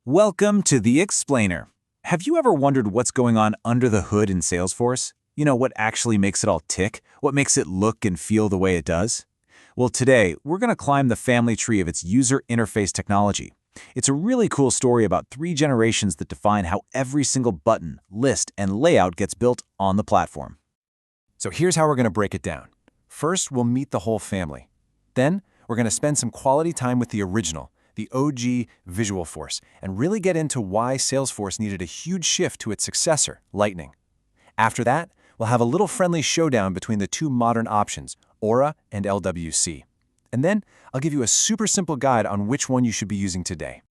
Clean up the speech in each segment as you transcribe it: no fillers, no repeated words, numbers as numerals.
Welcome to The Explainer. Have you ever wondered what's going on under the hood in Salesforce? You know, what actually makes it all tick? What makes it look and feel the way it does? Well, today, we're going to climb the family tree of its user interface technology. It's a really cool story about 3 generations that define how every single button, list, and layout gets built on the platform. So here's how we're going to break it down. First, we'll meet the whole family. Then, we're going to spend some quality time with the original, the OG Visualforce, and really get into why Salesforce needed a huge shift to its successor, Lightning. After that, we'll have a little friendly showdown between the 2 modern options, Aura and LWC. And then, I'll give you a super simple guide on which one you should be using today.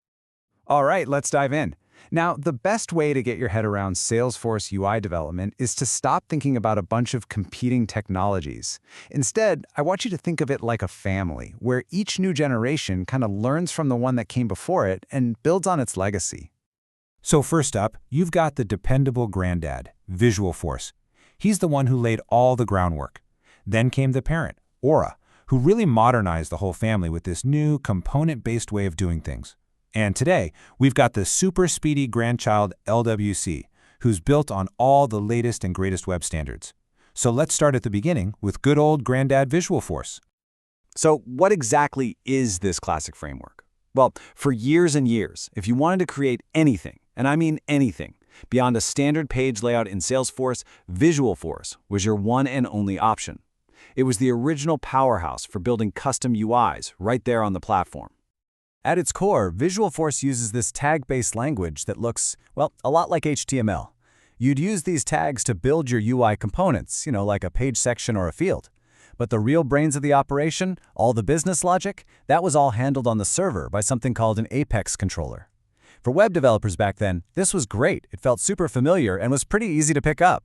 All right, let's dive in. Now, the best way to get your head around Salesforce UI development is to stop thinking about a bunch of competing technologies. Instead, I want you to think of it like a family, where each new generation kind of learns from the one that came before it and builds on its legacy. So first up, you've got the dependable granddad, Visualforce. He's the one who laid all the groundwork. Then came the parent, Aura, who really modernized the whole family with this new component-based way of doing things. And today, we've got the super speedy grandchild LWC, who's built on all the latest and greatest web standards. So let's start at the beginning with good old granddad Visualforce. So what exactly is this classic framework? Well, for years and years, if you wanted to create anything, and I mean anything, beyond a standard page layout in Salesforce, Visualforce was your one and only option. It was the original powerhouse for building custom UIs right there on the platform. At its core, Visualforce uses this tag-based language that looks, well, a lot like HTML. You'd use these tags to build your UI components, like a page section or a field. But the real brains of the operation, all the business logic, that was all handled on the server by something called an Apex controller. For web developers back then, this was great. It felt super familiar and was pretty easy to pick up.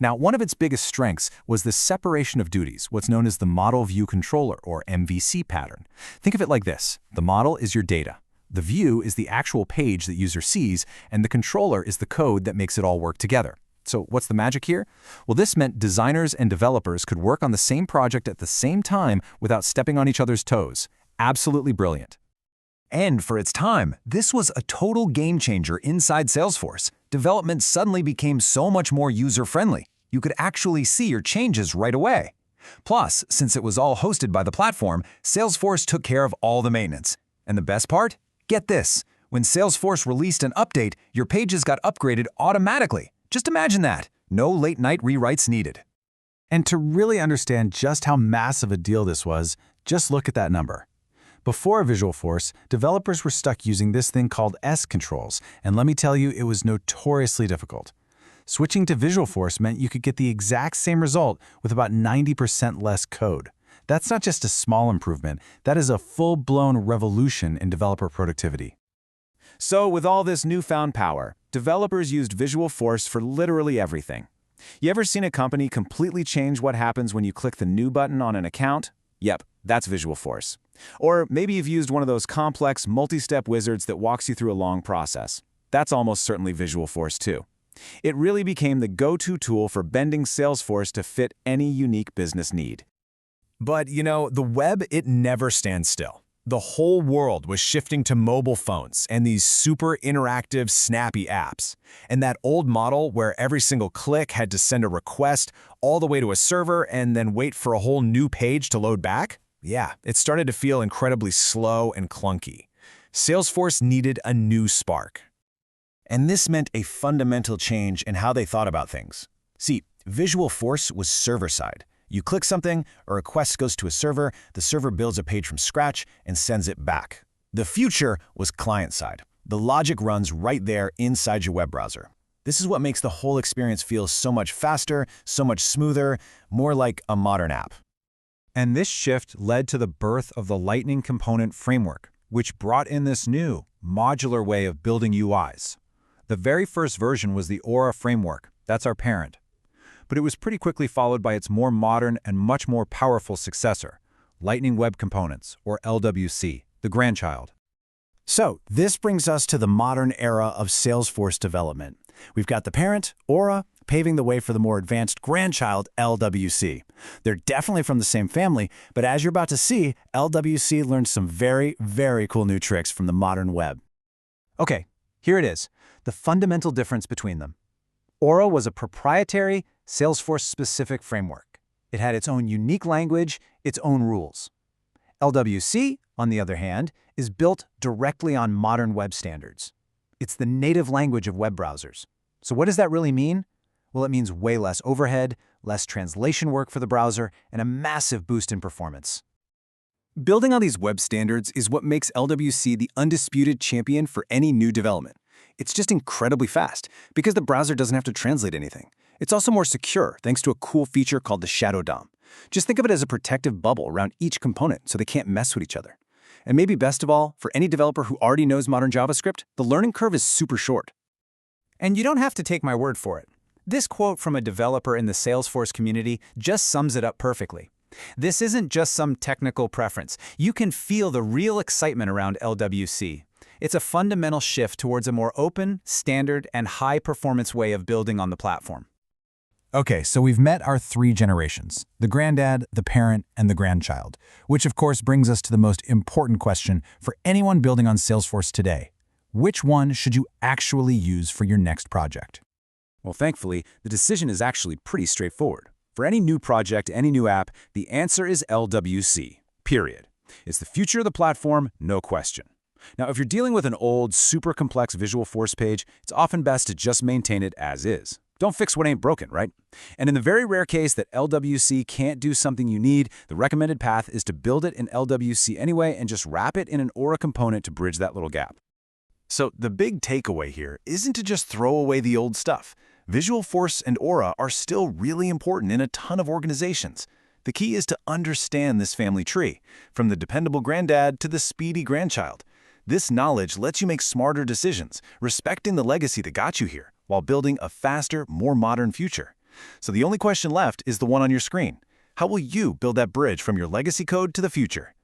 Now, one of its biggest strengths was the separation of duties, what's known as the Model View Controller, or MVC pattern. Think of it like this. The model is your data. The view is the actual page that user sees, and the controller is the code that makes it all work together. So what's the magic here? Well, this meant designers and developers could work on the same project at the same time without stepping on each other's toes. Absolutely brilliant. And for its time, this was a total game changer inside Salesforce. Development suddenly became so much more user-friendly. You could actually see your changes right away. Plus, since it was all hosted by the platform, Salesforce took care of all the maintenance. And the best part? Get this. When Salesforce released an update, your pages got upgraded automatically. Just imagine that. No late-night rewrites needed. And to really understand just how massive a deal this was, just look at that number. Before Visualforce, developers were stuck using this thing called S controls, and let me tell you, it was notoriously difficult. Switching to Visualforce meant you could get the exact same result with about 90% less code. That's not just a small improvement, that is a full-blown revolution in developer productivity. So with all this newfound power, developers used Visualforce for literally everything. You ever seen a company completely change what happens when you click the New button on an account? Yep, that's Visualforce. Or maybe you've used one of those complex multi-step wizards that walks you through a long process. That's almost certainly Visualforce too. It really became the go-to tool for bending Salesforce to fit any unique business need. But, the web, it never stands still. The whole world was shifting to mobile phones and these super interactive, snappy apps. And that old model where every single click had to send a request all the way to a server and then wait for a whole new page to load back? Yeah, it started to feel incredibly slow and clunky. Salesforce needed a new spark. And this meant a fundamental change in how they thought about things. See, Visualforce was server-side. You click something, a request goes to a server, the server builds a page from scratch and sends it back. The future was client-side. The logic runs right there inside your web browser. This is what makes the whole experience feel so much faster, so much smoother, more like a modern app. And this shift led to the birth of the Lightning Component Framework, which brought in this new, modular way of building UIs. The very first version was the Aura framework. That's our parent. But it was pretty quickly followed by its more modern and much more powerful successor, Lightning Web Components, or LWC, the grandchild. So, this brings us to the modern era of Salesforce development. We've got the parent, Aura, paving the way for the more advanced grandchild, LWC. They're definitely from the same family, but as you're about to see, LWC learned some very, very cool new tricks from the modern web. Okay, here it is, the fundamental difference between them. Aura was a proprietary, Salesforce-specific framework. It had its own unique language, its own rules. LWC, on the other hand, is built directly on modern web standards. It's the native language of web browsers. So what does that really mean? Well, it means way less overhead, less translation work for the browser, and a massive boost in performance. Building on these web standards is what makes LWC the undisputed champion for any new development. It's just incredibly fast, because the browser doesn't have to translate anything. It's also more secure, thanks to a cool feature called the Shadow DOM. Just think of it as a protective bubble around each component so they can't mess with each other. And maybe best of all, for any developer who already knows modern JavaScript, the learning curve is super short. And you don't have to take my word for it. This quote from a developer in the Salesforce community just sums it up perfectly. This isn't just some technical preference. You can feel the real excitement around LWC. It's a fundamental shift towards a more open, standard, and high-performance way of building on the platform. Okay, so we've met our 3 generations, the granddad, the parent, and the grandchild, which of course brings us to the most important question for anyone building on Salesforce today. Which one should you actually use for your next project? Well, thankfully, the decision is actually pretty straightforward. For any new project, any new app, the answer is LWC, period. It's the future of the platform, no question. Now, if you're dealing with an old, super complex Visualforce page, it's often best to just maintain it as is. Don't fix what ain't broken, right? And in the very rare case that LWC can't do something you need, the recommended path is to build it in LWC anyway and just wrap it in an Aura component to bridge that little gap. So the big takeaway here isn't to just throw away the old stuff. Visualforce and Aura are still really important in a ton of organizations. The key is to understand this family tree, from the dependable granddad to the speedy grandchild. This knowledge lets you make smarter decisions, respecting the legacy that got you here, while building a faster, more modern future. So the only question left is the one on your screen. How will you build that bridge from your legacy code to the future?